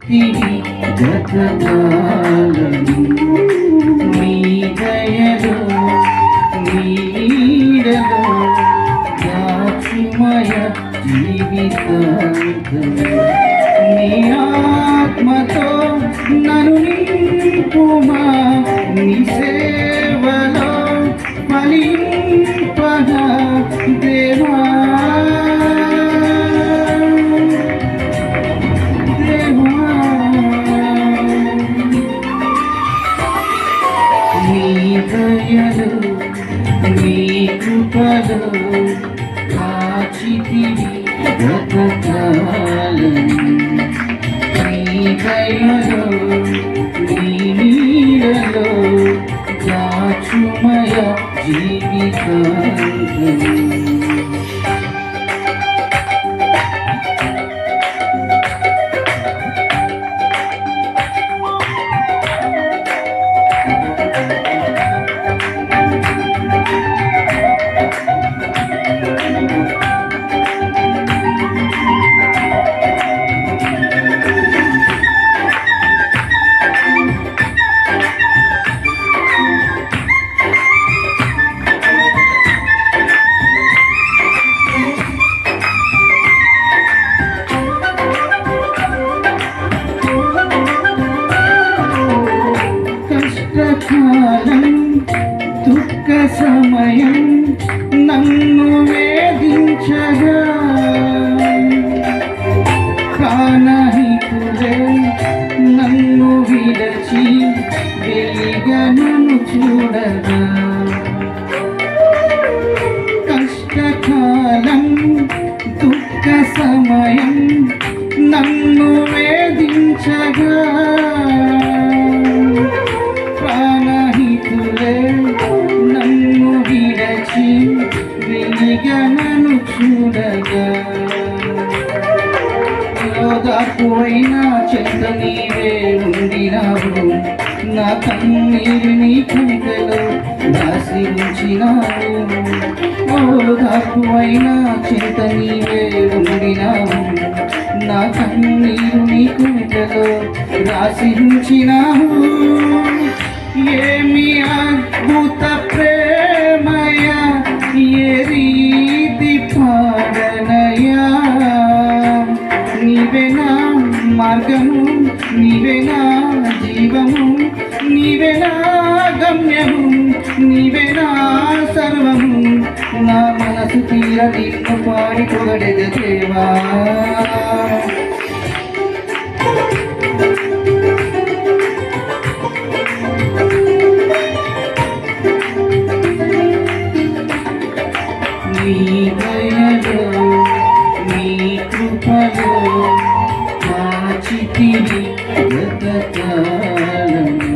కాచితివి గతకాలము నీ దయలో నీ నీడలో దాచుమయ జీవితాంతము నీ ఆత్మతో నన్ను నింపుమా నీ సేవలో ఫలింపగా దేవా నీ దయలో నీ కృపలో కాచితివి గతకాలము నీ దయలో నీ నీడలో దాచుమయ జీవితాంతము కష్టకాలం దుఃఖ సమయం నన్ను వేధించగా ప్రాణహితులే నన్ను విడచి వెలిగనను చూడగా కష్టకాలం దుఃఖ సమయం నన్ను వేధించగా నన్ను విడచి వెలిగనను చూడగా ఓదార్పువైన చెంత నీవే ఉండినావు నా కన్నీరు నీ కవితలో దాసి ఉంచినావు ఓదార్పువైన చెంత నీవే ఉండినావు నా కన్నీరు నీ కవితలో రాసి ఉంచినావు ఏమి అద్భుత ప్రేమయ ఏ రీతి పాడనయా నీవేనా మార్గము నీవేనా జీవము నీవేనా గమ్యము నీవేనా సర్వము నా మనసు తీర నిన్ను పాడి పొగడెద దేవా నీ దయలో నీ కృపలో కాచితివి గతకాలము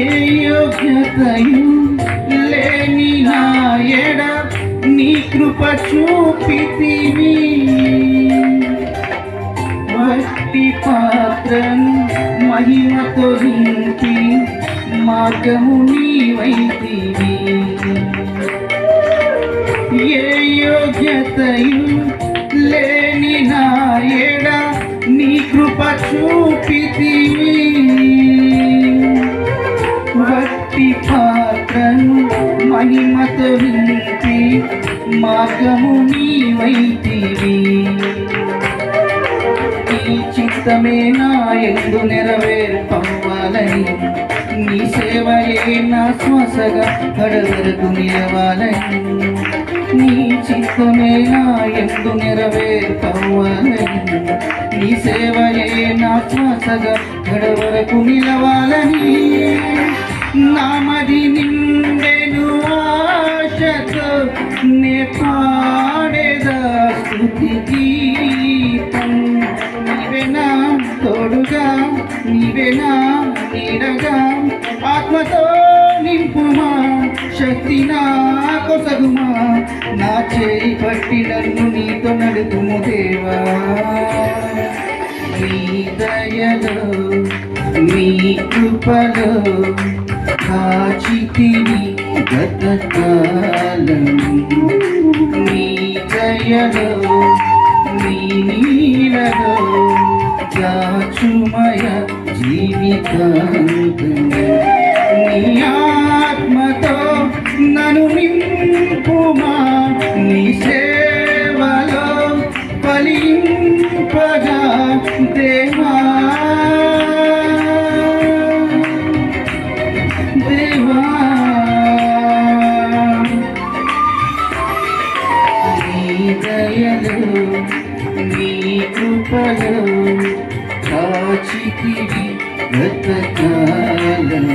ఏ యోగ్యతయు లేని నా ఎడ నీ కృప చూపితివి భక్తి పాత్రను మహిమతో నింపి మార్గము నీవైతివి ఏ యోగ్యతయు లేని నా ఎడ నీ కృప చూపితివి భక్తి పాత్రను మహిమతో నింపి మార్గము నీవైతివి నీ చిత్తమే నా యందు నెరవేర్పవ్వాలని నీ సేవయే నా శ్వాసగా కడవరకు నిలవాలని నీ చిత్తమే నా యందు నెరవేర్పవ్వాలని నీ సేవయే నా శ్వాసగా కడవరకు నిలవాలని నామది నిండెను ఆశతో నే నా నీడగా ఆత్మతో నింపుమా శక్తి నా కొసగుమా నా చేయి పట్టి నన్ను నీతో నడుపుము దేవా నీ దయలో నీ కృపలో కాచితిని గతకాలం నీ దయలో నీ నీడలో చాచుమయ జీవితాంతం నీ ఆత్మతో నన్ను నింపుమా నీ సేవలో ఫలింపగా దేవా దేవా నీ దయలో నీ కృపలో కాచితివి గతకాలం